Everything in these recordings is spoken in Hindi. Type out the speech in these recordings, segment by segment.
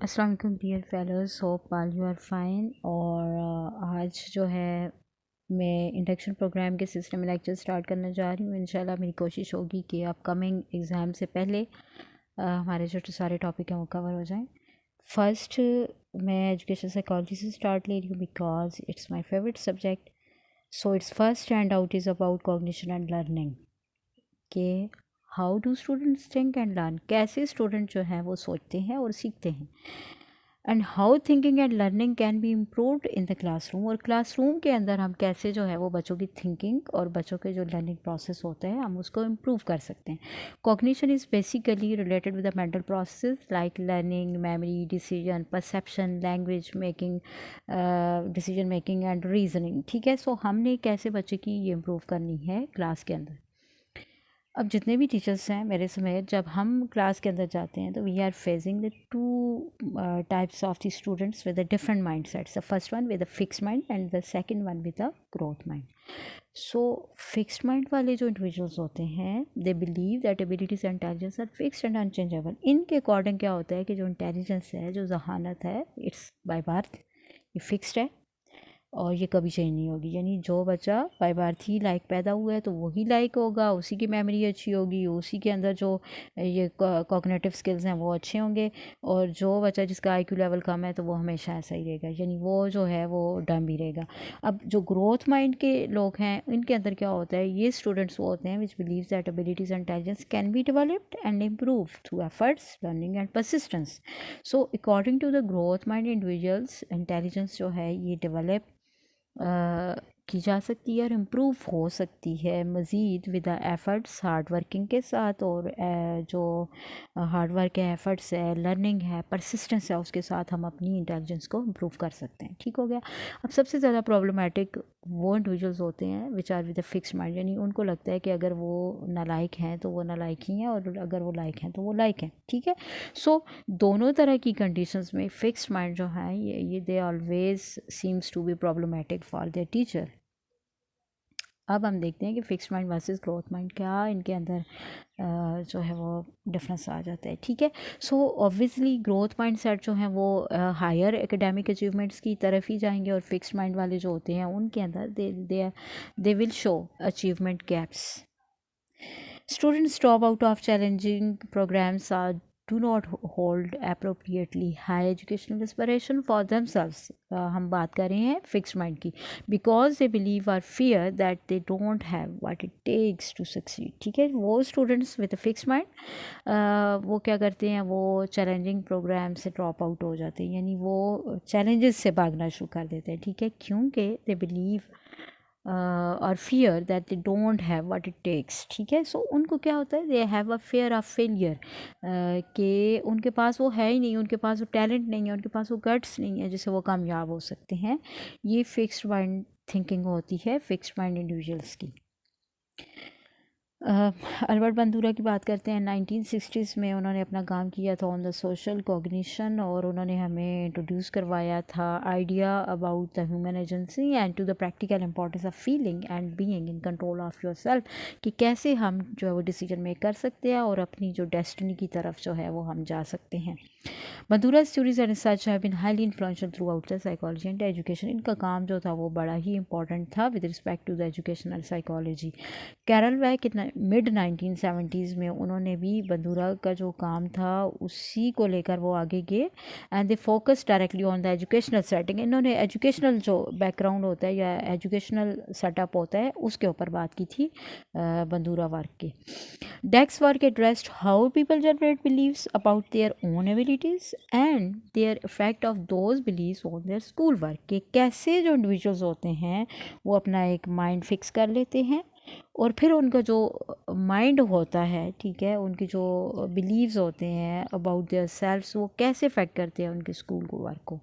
अस्सलाम वालेकुम dear fellows, hope all you are fine. और आज जो है मैं इंडक्शन प्रोग्राम के सिलसिले में लेक्चर स्टार्ट करने जा रही हूँ। इंशाल्लाह मेरी कोशिश होगी कि अपकमिंग एग्ज़ाम से पहले हमारे जो सारे टॉपिक हैं वो कवर हो जाएं। फर्स्ट मैं एजुकेशन साइकोलॉजी से स्टार्ट ले रही हूँ because it's my favourite subject. So it's first stand out is about cognition and learning के how do students think and learn, कैसे स्टूडेंट जो हैं वो सोचते हैं और सीखते हैं। And how thinking and learning can be improved in the classroom, और क्लासरूम के अंदर हम कैसे जो है वो बच्चों की थिंकिंग और बच्चों के जो लर्निंग प्रोसेस होता है हम उसको इम्प्रूव कर सकते हैं। Cognition is basically related with the mental process like learning, memory, decision, perception, language making, decision making and reasoning. ठीक है, सो हमने कैसे बच्चे की ये इम्प्रूव करनी है क्लास के अंदर। अब जितने भी टीचर्स हैं मेरे समेत, जब हम क्लास के अंदर जाते हैं तो we are facing the two types of the students with the different mind sets. The first one with the fixed mind and the second one with the growth mind. So fixed mind वाले जो इंडिविजुअल्स होते हैं they believe that abilities and intelligence are fixed and unchangeable. इनके अकॉर्डिंग क्या होता है कि जो इंटेलिजेंस है, जो जहानत है, इट्स बाय बर्थ, ये फिक्स्ड है और ये कभी चेंज नहीं होगी। यानी जो बच्चा बाय बर्थ ही लाइक पैदा हुआ है तो वही लाइक होगा, उसी की मेमोरी अच्छी होगी, उसी के अंदर जो ये कॉग्निटिव स्किल्स हैं वो अच्छे होंगे। और जो बच्चा जिसका आईक्यू लेवल कम है तो वो हमेशा ऐसा ही रहेगा, यानी वो जो है वो डम ही रहेगा। अब जो ग्रोथ माइंड के लोग हैं इनके अंदर क्या होता है, ये स्टूडेंट्स वो होते हैं which believe that abilities and intelligence can be developed and improve through efforts, learning and persistence. So according to the growth mind individuals, intelligence जो है ये डेवलप की जा सकती है और इम्प्रूव हो सकती है मज़ीद विद एफ़र्ट्स, हार्ड वर्किंग के साथ। और जो हार्ड वर्क है, एफ़र्ट्स है, लर्निंग है, परसिस्टेंस है, उसके साथ हम अपनी इंटेलिजेंस को इम्प्रूव कर सकते हैं। ठीक हो गया। अब सबसे ज़्यादा प्रॉब्लमेटिक वो इंडिविजुअल्स होते हैं which are with a fixed mind, यानी उनको लगता है कि अगर वो नालायक हैं तो वो नालायक ही हैं और अगर वो लायक हैं तो वो लायक हैं। ठीक है, सो दोनों तरह की कंडीशंस में फिक्स्ड माइंड जो है ये they always seems to be problematic for their teacher. अब हम देखते हैं कि fixed mind versus growth mind, क्या इनके अंदर जो है वो डिफरेंस आ जाता है। ठीक है, so obviously growth mind set जो हैं वो हायर एकेडमिक अचीवमेंट्स की तरफ ही जाएंगे और फिक्स्ड माइंड वाले जो होते हैं उनके अंदर they will show achievement gaps. Students drop out of challenging programs or do not hold appropriately high educational aspiration for themselves. हम बात कर रहे हैं फिक्स्ड माइंड की, बिकॉज दे बिलीव और fear that they don't have what it takes to succeed. ठीक है, वो स्टूडेंट्स विद फिक्स्ड माइंड वो क्या करते हैं, वो चैलेंजिंग प्रोग्राम से ड्रॉप आउट हो जाते हैं, यानी वो चैलेंजेस से भागना शुरू कर देते हैं। ठीक है, क्योंकि दे बिलीव और fear that they don't have what it takes. ठीक है, सो उनको क्या होता है, they have a fear of failure, कि उनके पास वो है ही नहीं, उनके पास वो टैलेंट नहीं है, उनके पास वो गट्स नहीं है जिससे वो कामयाब हो सकते हैं। ये फिक्स्ड माइंड थिंकिंग होती है फिक्स्ड माइंड इंडिविजुअल्स की। अल्बर्ट बंदूरा की बात करते हैं। 1960s में उन्होंने अपना काम किया था ऑन द सोशल कॉग्निशन, और उन्होंने हमें इंट्रोड्यूस करवाया था idea about the human agency and to the practical importance of feeling and being in control of your self, कि कैसे हम जो है वो डिसीजन मेक कर सकते हैं और अपनी जो डेस्टिनी की तरफ जो है वो हम जा सकते हैं। Madhura's theories and research have been highly influential throughout the psychology and education. इनका काम जो था वो बड़ा ही important था with respect to the education and psychology. Carol Dweck mid 1970s में उन्होंने भी बंदूरा का जो काम था उसी को लेकर वो आगे गए and they focus directly on the educational setting. इन्होंने एजुकेशनल जो बैकग्राउंड होता है या एजुकेशनल सेटअप होता है उसके ऊपर बात की थी बंदूरा वर्क की। Dweck's work addressed how people generate beliefs about their own abilities and their effect of those beliefs on their school work, के कैसे जो इंडिविजुअल्स होते हैं वो अपना एक माइंड फिक्स कर लेते हैं और फिर उनका जो माइंड होता है, ठीक है, उनके जो बिलीव्स होते हैं अबाउट देयर सेल्फ्स वो कैसे इफेक्ट करते हैं उनके स्कूल को वर्क को।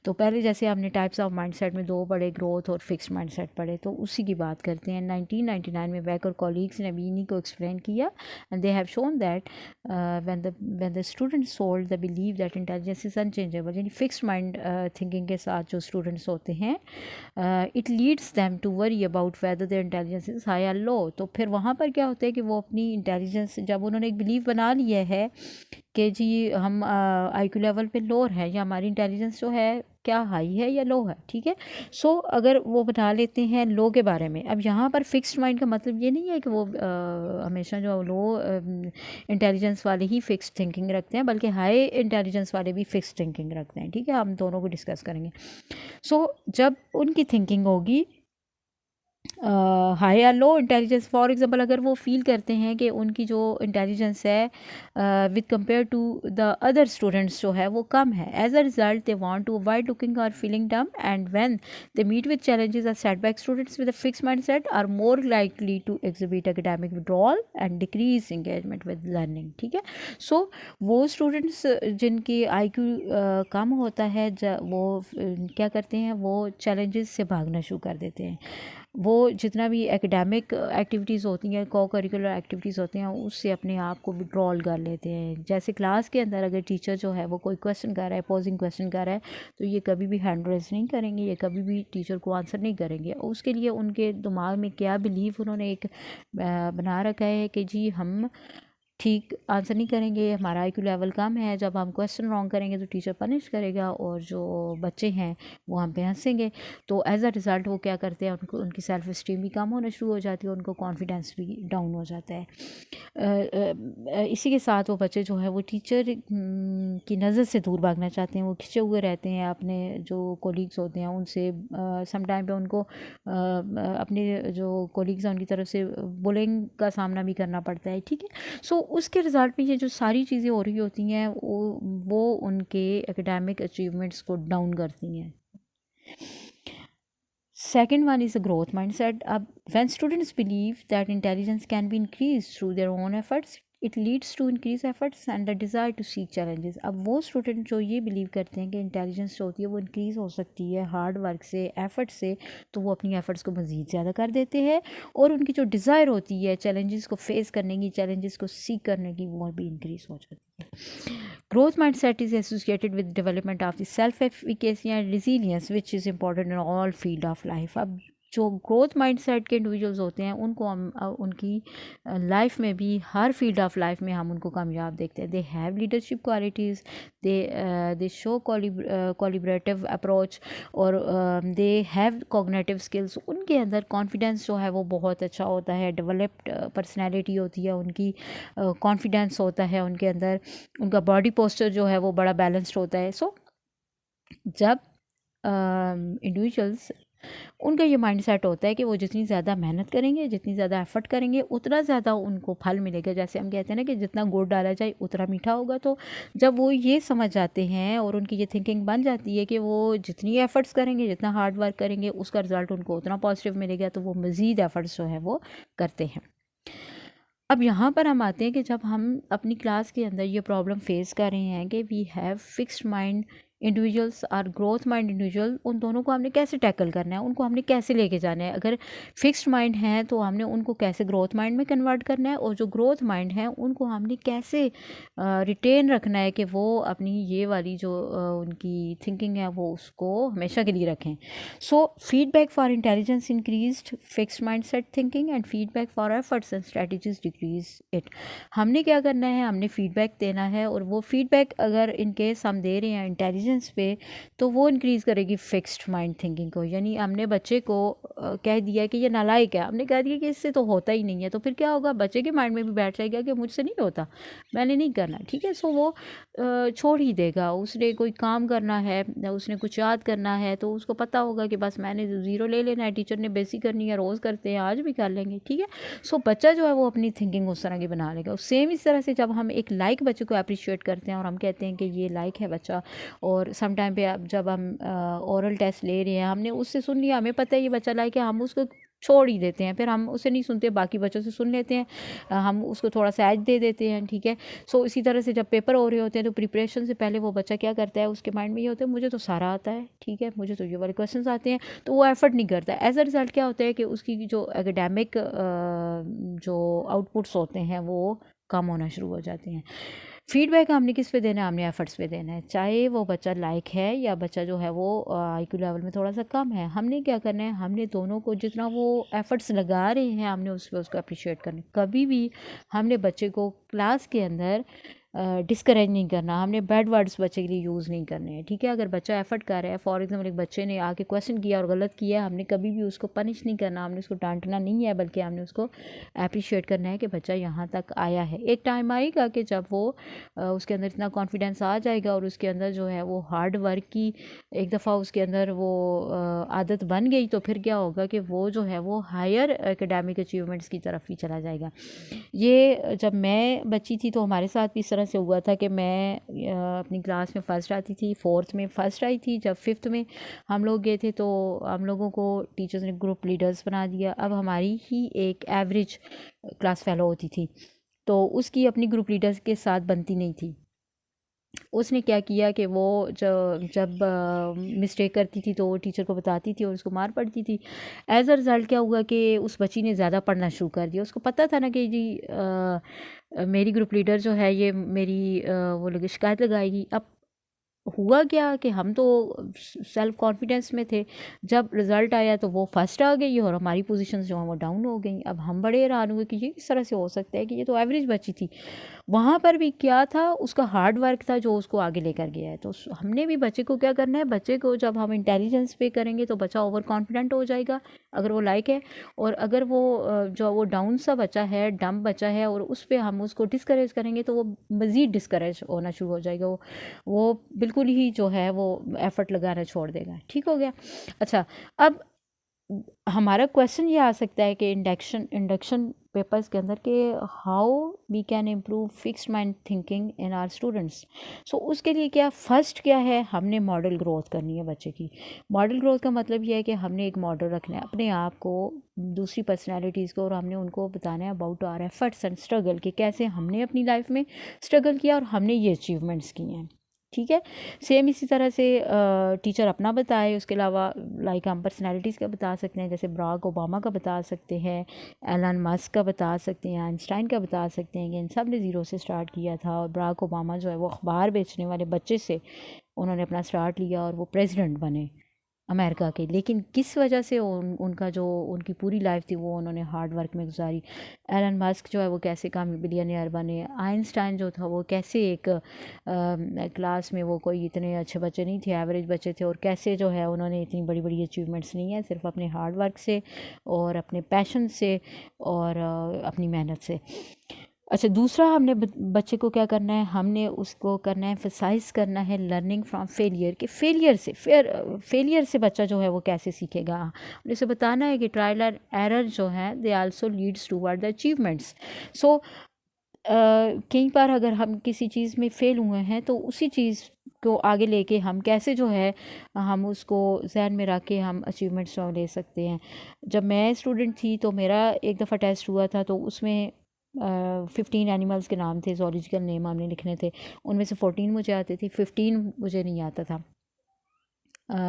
तो पहले जैसे हमने टाइप्स ऑफ माइंडसेट में दो पढ़े, ग्रोथ और फिक्स्ड माइंडसेट पढ़े, तो उसी की बात करते हैं। 1999 में बैक और कॉलीग्स ने भी इन्हीं को एक्सप्लेन किया and they have shown that when the students hold the believe that intelligence is unchangeable, यानी फिक्स्ड माइंड थिंकिंग के साथ जो स्टूडेंट्स होते हैं, it leads them to worry about whether their intelligence is high और लो, तो फिर वहाँ पर क्या होता है कि वो अपनी इंटेलिजेंस, जब उन्होंने एक बिलीव बना लिया है कि जी हम आईक्यू लेवल पे लोअर है या हमारी इंटेलिजेंस जो है क्या हाई है या लो है, ठीक है। सो अगर वो बता लेते हैं लो के बारे में, अब यहाँ पर फिक्स्ड माइंड का मतलब ये नहीं है कि वो हमेशा जो लो इंटेलिजेंस वाले ही फिक्स्ड थिंकिंग रखते हैं, बल्कि हाई इंटेलिजेंस वाले भी फिक्स्ड थिंकिंग रखते हैं, ठीक है। हम दोनों को डिस्कस करेंगे। सो जब उनकी थिंकिंग होगी हाई या लो इंटेलिजेंस, फॉर एग्जांपल अगर वो फील करते हैं कि उनकी जो इंटेलिजेंस है with compare to the other students जो है वो कम है, as a result they want to avoid looking और feeling dumb, and when they meet with challenges और setback, students with a fixed mindset are more likely to exhibit academic withdrawal and decrease engagement with learning, ठीक है। सो वो स्टूडेंट्स जिनकी आईक्यू कम होता है वो क्या करते हैं, वो चैलेंजेस से भागना शुरू कर देते हैं। वो जितना भी एकेडमिक एक्टिविटीज़ होती हैं, को करिकुलर एक्टिविटीज़ होती हैं, उससे अपने आप को विड्रॉल कर लेते हैं। जैसे क्लास के अंदर अगर टीचर जो है वो कोई क्वेश्चन कर रहा है, पोजिंग क्वेश्चन कर रहा है, तो ये कभी भी हैंड रेज नहीं करेंगे, ये कभी भी टीचर को आंसर नहीं करेंगे। उसके लिए उनके दिमाग में क्या बिलीव उन्होंने एक बना रखा है कि जी हम ठीक आंसर नहीं करेंगे, हमारा आईक्यू लेवल कम है, जब हम क्वेश्चन रॉन्ग करेंगे तो टीचर पनिश करेगा और जो बच्चे हैं वो हम पे हंसेंगे। तो एज अ रिज़ल्ट वो क्या करते हैं, उनको उनकी सेल्फ इस्टीम भी कम होना शुरू हो जाती है, उनको कॉन्फिडेंस भी डाउन हो जाता है। इसी के साथ वो बच्चे जो है वो टीचर की नज़र से दूर भागना चाहते हैं, वो खिंचे हुए रहते हैं अपने जो कोलीग्स होते हैं उनसे। सम टाइम पे उनको अपने जो कोलीग्स हैं उनकी तरफ से बुलिंग का सामना भी करना पड़ता है, ठीक है। सो उसके रिज़ल्ट में ये जो सारी चीज़ें हो रही होती हैं वो उनके एकेडमिक अचीवमेंट्स को डाउन करती हैं। Second one is a growth mindset. When students believe that intelligence can be increased through their own efforts, it leads to increased efforts and the desire to seek challenges. अब वो स्टूडेंट जो ये बिलीव करते हैं कि इंटेलिजेंस जो होती है वो इंक्रीज़ हो सकती है हार्ड वर्क से, एफर्ट से, तो वो अपनी एफर्ट्स को मज़ीद ज़्यादा कर देते हैं और उनकी जो डिज़ायर होती है चैलेंजेस को फेस करने की, चैलेंजेस को सीख करने की, वो भी इंक्रीज़ हो जाती है। Growth mindset is associated with development of the self-efficacy and resilience, which is important in all field of life. अब जो ग्रोथ माइंडसेट के इंडिविजुअल्स होते हैं उनको हम उनकी लाइफ में भी, हर फील्ड ऑफ लाइफ में हम उनको कामयाब देखते हैं। They have leadership qualities, they show collaborative approach और दे हैव कॉग्निटिव स्किल्स। उनके अंदर कॉन्फिडेंस जो है वो बहुत अच्छा होता है, डेवलप्ड पर्सनैलिटी होती है उनकी, कॉन्फिडेंस होता है उनके अंदर, उनका बॉडी पोस्चर जो है वो बड़ा बैलेंस्ड होता है। सो जब इंडिविजुअल्स उनका ये माइंडसेट होता है कि वो जितनी ज़्यादा मेहनत करेंगे, जितनी ज़्यादा एफर्ट करेंगे, उतना ज़्यादा उनको फल मिलेगा। जैसे हम कहते हैं ना कि जितना गुड़ डाला जाए उतना मीठा होगा। तो जब वो ये समझ जाते हैं और उनकी ये थिंकिंग बन जाती है कि वो जितनी एफर्ट्स करेंगे, जितना हार्ड वर्क करेंगे, उसका रिज़ल्ट उनको उतना पॉजिटिव मिलेगा, तो वो मज़ीद एफर्ट्स जो है वो करते हैं। अब यहाँ पर हम आते हैं कि जब हम अपनी क्लास के अंदर ये प्रॉब्लम फेस कर रहे हैं कि we have fixed mind individuals और ग्रोथ माइंड इंडिविजुअल, उन दोनों को हमने कैसे टैकल करना है, उनको हमने कैसे लेके जाना है। अगर फिक्स्ड माइंड है तो हमने उनको कैसे ग्रोथ माइंड में कन्वर्ट करना है, और जो ग्रोथ माइंड है उनको हमने कैसे रिटेन रखना है कि वो अपनी ये वाली जो उनकी थिंकिंग है वो उसको हमेशा के लिए रखें। So feedback for intelligence increased fixed mind set thinking and feedback for efforts and strategies decrease it. हमने क्या करना है, हमने फीडबैक देना है, और वो फीडबैक अगर इन केस हम दे रहे हैं इंटेलिजेंस पे तो वो इंक्रीज़ करेगी फिक्स्ड माइंड थिंकिंग को। यानी हमने बच्चे को कह दिया कि ये नालायक है, हमने कह दिया कि इससे तो होता ही नहीं है, तो फिर क्या होगा, बच्चे के माइंड में भी बैठ जाएगा कि मुझसे नहीं होता, मैंने नहीं करना, ठीक है। सो वो छोड़ ही देगा। उसने कोई काम करना है, उसने कुछ याद करना है, तो उसको पता होगा कि बस मैंने ज़ीरो ले लेना है, टीचर ने बेसिक करनी है, रोज़ करते हैं, आज भी कर लेंगे, ठीक है। सो बच्चा जो है वो अपनी थिंकिंग उस तरह की बना लेगा। सेम इस तरह से जब हम एक लाइक बच्चे को अप्रिशिएट करते हैं और हम कहते हैं कि ये लाइक है बच्चा, और सम टाइम पे अब जब हम ओरल टेस्ट ले रहे हैं, हमने उससे सुन लिया, हमें पता है ये बच्चा लाइक है, हम उसको छोड़ ही देते हैं, फिर हम उसे नहीं सुनते, बाकी बच्चों से सुन लेते हैं, हम उसको थोड़ा सा एज दे देते हैं, ठीक है। सो इसी तरह से जब पेपर हो रहे होते हैं तो प्रिपरेशन से पहले वो बच्चा क्या करता है, उसके माइंड में ये होता है मुझे तो सारा आता है, ठीक है, मुझे तो ये वाले क्वेश्चंस आते हैं, तो वो एफर्ट नहीं करता। एज अ रिज़ल्ट क्या होता है कि उसकी जो एकेडमिक जो आउटपुट्स होते हैं वो कम होना शुरू हो जाते हैं। फीडबैक हमने किस पे देना है, हमने एफ़र्ट्स पे देना है, चाहे वो बच्चा लायक है या बच्चा जो है वो आईक्यू लेवल में थोड़ा सा कम है। हमने क्या करना है, हमने दोनों को जितना वो एफ़र्ट्स लगा रहे हैं हमने उस पर उसको अप्रिशिएट करना है। कभी भी हमने बच्चे को क्लास के अंदर डिस्करेज नहीं करना, हमने बैड वर्ड्स बच्चे के लिए यूज़ नहीं करने हैं, ठीक है। अगर बच्चा एफ़र्ट कर रहा है, फॉर एग्जांपल एक बच्चे ने आके क्वेश्चन किया और गलत किया, हमने कभी भी उसको पनिश नहीं करना, हमने उसको डांटना नहीं है, बल्कि हमने उसको अप्रिशिएट करना है कि बच्चा यहाँ तक आया है। एक टाइम आएगा कि जब वो उसके अंदर इतना कॉन्फिडेंस आ जाएगा और उसके अंदर जो है वो हार्ड वर्क की एक दफ़ा उसके अंदर वो आदत बन गई, तो फिर क्या होगा कि वो जो है वो हायर एकेडमिक अचीवमेंट्स की तरफ ही चला जाएगा। ये जब मैं बच्ची थी तो हमारे साथ भी इस तरह से हुआ था कि मैं अपनी क्लास में फ़र्स्ट आती थी, फोर्थ में फ़र्स्ट आई थी। जब फिफ्थ में हम लोग गए थे तो हम लोगों को टीचर्स ने ग्रुप लीडर्स बना दिया। अब हमारी ही एक एवरेज क्लास फेलो होती थी, तो उसकी अपनी ग्रुप लीडर्स के साथ बनती नहीं थी। उसने क्या किया कि वो जब मिस्टेक करती थी तो वो टीचर को बताती थी और उसको मार पड़ती थी। एज़ अ रिज़ल्ट क्या हुआ कि उस बच्ची ने ज़्यादा पढ़ना शुरू कर दिया। उसको पता था ना कि जी मेरी ग्रुप लीडर जो है ये मेरी वो लोग शिकायत लगाएगी। अब हुआ क्या कि हम तो सेल्फ कॉन्फिडेंस में थे, जब रिज़ल्ट आया तो वो फर्स्ट आ गई और हमारी पोजीशंस जो हैं वो डाउन हो गई। अब हम बड़े हैरान हुए कि ये किस तरह से हो सकता है कि ये तो एवरेज बच्ची थी। वहाँ पर भी क्या था, उसका हार्ड वर्क था जो उसको आगे लेकर गया है। तो हमने भी बच्चे को क्या करना है, बच्चे को जब हम इंटेलिजेंस पे करेंगे तो बच्चा ओवर कॉन्फिडेंट हो जाएगा अगर वो लायक है, और अगर वो जो वो डाउन सा बच्चा है, डम बच्चा है, और उस पर हम उसको डिस्करेज करेंगे तो वो मज़ीद डिस्करेज होना शुरू हो जाएगा। वो बिल्कुल ही जो है वो एफ़र्ट लगाना छोड़ देगा। ठीक हो गया। अच्छा, अब हमारा क्वेश्चन ये आ सकता है कि इंडक्शन इंडक्शन पेपर्स के अंदर कि how we can improve fixed mind thinking in our students. So उसके लिए क्या फर्स्ट क्या है, हमने मॉडल ग्रोथ करनी है बच्चे की। मॉडल ग्रोथ का मतलब ये है कि हमने एक मॉडल रखना है अपने आप को, दूसरी पर्सनैलिटीज़ को, और हमने उनको बताना है about our efforts and struggle कि कैसे हमने अपनी लाइफ में स्ट्रगल किया और हमने ये अचीवमेंट्स किए हैं। ठीक है। सेम इसी तरह से टीचर अपना बताए, उसके अलावा लाइक हम पर्सनैलिटीज़ का बता सकते हैं, जैसे बराक ओबामा का बता सकते हैं, एलन मस्क का बता सकते हैं, आइंस्टाइन का बता सकते हैं कि इन सब ने ज़ीरो से स्टार्ट किया था। और बराक ओबामा जो है वो अखबार बेचने वाले बच्चे से उन्होंने अपना स्टार्ट लिया और वो प्रेसिडेंट बने अमेरिका के। लेकिन किस वजह से उनका जो उनकी पूरी लाइफ थी वो उन्होंने हार्ड वर्क में गुजारी। एलन मस्क जो है वो कैसे काम बिलियनियर बने। आइंस्टाइन जो था वो कैसे एक क्लास में वो कोई इतने अच्छे बच्चे नहीं थे, एवरेज बच्चे थे, और कैसे जो है उन्होंने इतनी बड़ी बड़ी अचीवमेंट्स नहीं है सिर्फ अपने हार्ड वर्क से और अपने पैशन से और अपनी मेहनत से। अच्छा, दूसरा हमने बच्चे को क्या करना है, हमने उसको करना है एम्फसाइज़ करना है लर्निंग फ्रॉम फेलियर, कि फेलियर से बच्चा जो है वो कैसे सीखेगा। हमने उसे बताना है कि ट्रायल एंड एरर जो है they also leads toward the achievements. So कई बार अगर हम किसी चीज़ में फ़ेल हुए हैं तो उसी चीज़ को आगे लेके हम कैसे जो है हम उसको ज़हन में रख के हम अचीवमेंट्स जो ले सकते हैं। जब मैं स्टूडेंट थी तो मेरा एक दफ़ा टेस्ट हुआ था, तो उसमें 15 एनिमल्स के नाम थे, ज़ूलॉजिकल नेम हमने लिखने थे। उनमें से 14 मुझे आते थे, 15 मुझे नहीं आता था।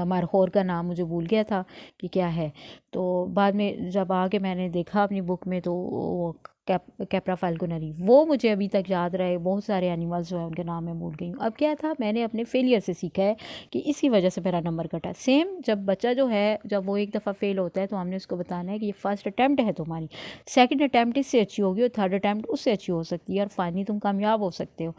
मरखोर का नाम मुझे भूल गया था कि क्या है। तो बाद में जब आके मैंने देखा अपनी बुक में तो वो कैप्रा फाल्कोनरी वो मुझे अभी तक याद रहे। बहुत सारे एनिमल्स जो है उनके नाम मैं भूल गई हूँ। अब क्या था, मैंने अपने फेलियर से सीखा है कि इसकी वजह से मेरा नंबर कटा। सेम जब बच्चा जो है जब वो एक दफ़ा फेल होता है तो हमने उसको बताना है कि ये फर्स्ट अटैम्प्ट है तुम्हारी, सेकंड अटैम्प्ट इससे अच्छी होगी और थर्ड अटैम्प्ट उससे अच्छी हो सकती है और फाइनली तुम कामयाब हो सकते हो।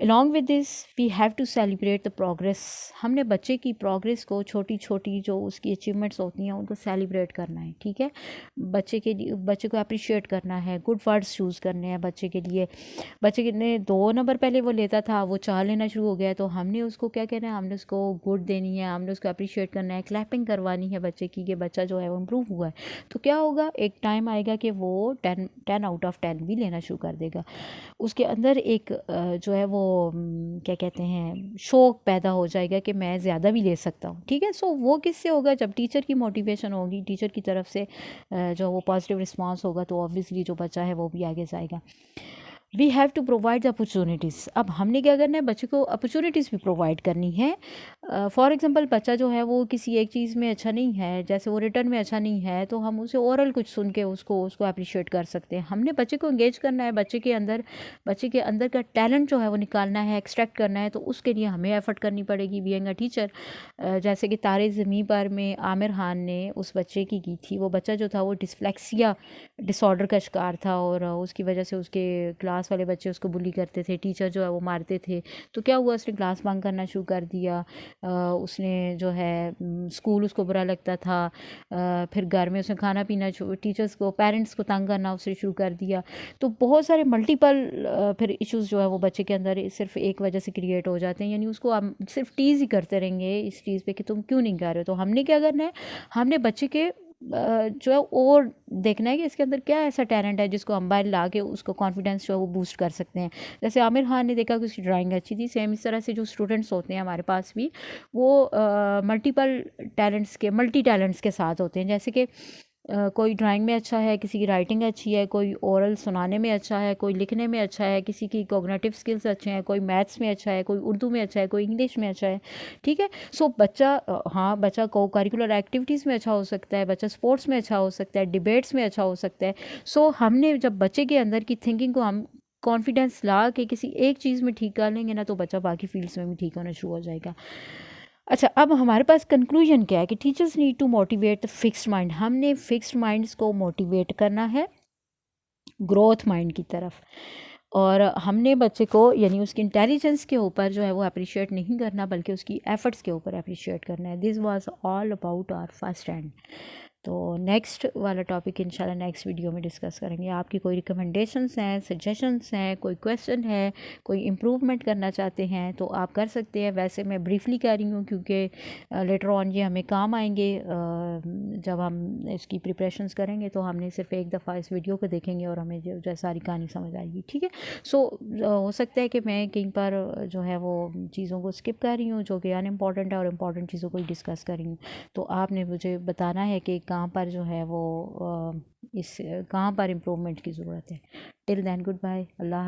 Along with this we have to celebrate the progress. हमने बच्चे की प्रोग्रेस को, छोटी छोटी जो उसकी अचीवमेंट्स होती हैं उनको सेलिब्रेट करना है। ठीक है। बच्चे के लिए बच्चे को अप्रिशिएट करना है, गुड वर्ड्स चूज़ करने हैं बच्चे के लिए। बच्चे कितने 2 नंबर पहले वो लेता था, वो 4 लेना शुरू हो गया, तो हमने उसको क्या कहना है, हमने उसको गुड देनी है, हमने उसको अप्रिशिएट करना है, क्लैपिंग करवानी है बच्चे की कि बच्चा जो है वो इम्प्रूव हुआ है। तो क्या होगा, एक टाइम आएगा कि वो 10 आउट ऑफ 10 भी लेना शुरू कर देगा। उसके अंदर एक जो है वो क्या कहते हैं, शौक पैदा हो जाएगा कि मैं ज़्यादा भी ले सकता हूँ। ठीक है। सो वो किससे होगा, जब टीचर की मोटिवेशन होगी, टीचर की तरफ से जो वो पॉजिटिव रिस्पांस होगा, तो ऑब्वियसली जो बच्चा है वो भी आगे जाएगा। We have to provide the opportunities. अब हमने क्या करना है, बच्चे को अपॉर्चुनिटीज़ भी प्रोवाइड करनी है। फॉर एग्जांपल बच्चा जो है वो किसी एक चीज़ में अच्छा नहीं है, जैसे वो रिटर्न में अच्छा नहीं है, तो हम उसे ओरल कुछ सुन के उसको उसको अप्रिशिएट कर सकते हैं। हमने बच्चे को एंगेज करना है, बच्चे के अंदर का टैलेंट जो है वो निकालना है, एक्सट्रैक्ट करना है, तो उसके लिए हमें एफ़र्ट करनी पड़ेगी बीइंग अ टीचर। जैसे कि तारे ज़मीं पर में आमिर खान ने उस बच्चे की थी। वो बच्चा जो था वो डिस्लेक्सिया डिसऑर्डर का शिकार था, और उसकी वजह से उसके क्लास वाले बच्चे उसको बुली करते थे, टीचर जो है वो मारते थे। तो क्या हुआ, उसने क्लास बंक करना शुरू कर दिया। उसने जो है स्कूल उसको बुरा लगता था। फिर घर में उसने खाना पीना टीचर्स को, पेरेंट्स को तंग करना उसने शुरू कर दिया। तो बहुत सारे मल्टीपल फिर इश्यूज़ जो है वो बच्चे के अंदर सिर्फ एक वजह से क्रिएट हो जाते हैं। यानी उसको हम सिर्फ टीज़ ही करते रहेंगे इस चीज़ पे कि तुम क्यों नहीं कर रहे हो। तो हमने क्या करना है, हमने बच्चे के जो है और देखना है कि इसके अंदर क्या ऐसा टैलेंट है जिसको हम बाहर ला के उसको कॉन्फिडेंस जो है वो बूस्ट कर सकते हैं। जैसे आमिर खान ने देखा कि उसकी ड्राइंग अच्छी थी, सेम इस तरह से जो स्टूडेंट्स होते हैं हमारे पास भी, वो मल्टी टैलेंट्स के साथ होते हैं। जैसे कि कोई ड्राइंग में अच्छा है, किसी की राइटिंग अच्छी है, कोई ओरल सुनाने में अच्छा है, कोई लिखने में अच्छा है, किसी की कॉग्निटिव स्किल्स अच्छे हैं, कोई मैथ्स में अच्छा है, कोई उर्दू में अच्छा है, कोई इंग्लिश में अच्छा है। ठीक है। सो बच्चा हाँ, बच्चा को करिकुलर एक्टिविटीज़ में अच्छा हो सकता है, बच्चा स्पोर्ट्स में अच्छा हो सकता है, डिबेट्स में अच्छा हो सकता है। सो हमने जब बच्चे के अंदर की थिंकिंग को हम कॉन्फिडेंस ला के किसी एक चीज़ में ठीक कर लेंगे ना, तो बच्चा बाकी फील्ड्स में भी ठीक होना शुरू हो जाएगा। अच्छा, अब हमारे पास कंक्लूजन क्या है कि teachers need to motivate the fixed mind. हमने फिक्स्ड माइंड्स को मोटिवेट करना है ग्रोथ माइंड की तरफ। और हमने बच्चे को यानी उसकी इंटेलिजेंस के ऊपर जो है वो अप्रिशिएट नहीं करना, बल्कि उसकी एफर्ट्स के ऊपर अप्रिशिएट करना है। This was all about our first end. तो नेक्स्ट वाला टॉपिक इंशाल्लाह नेक्स्ट वीडियो में डिस्कस करेंगे। आपकी कोई रिकमेंडेशंस हैं, सजेशंस हैं, कोई क्वेश्चन है, कोई इम्प्रूवमेंट करना चाहते हैं तो आप कर सकते हैं। वैसे मैं ब्रीफली कर रही हूँ क्योंकि लेटर ऑन ये हमें काम आएंगे। जब हम इसकी प्रिपरेशंस करेंगे तो हमने सिर्फ एक दफ़ा इस वीडियो को देखेंगे और हमें जो सारी कहानी समझ आएगी। ठीक है। सो हो सकता है कि मैं कहीं पर जो है वो चीज़ों को स्किप कर रही हूँ जो कि अनइम्पॉर्टेंट है, और इम्पॉर्टेंट चीज़ों को ही डिस्कस कर रही हूँ। तो आपने मुझे बताना है कि कहाँ पर जो है वो कहाँ पर इम्प्रूवमेंट की ज़रूरत है। टिल देन गुड बाय, अल्लाह हाफ़िज़।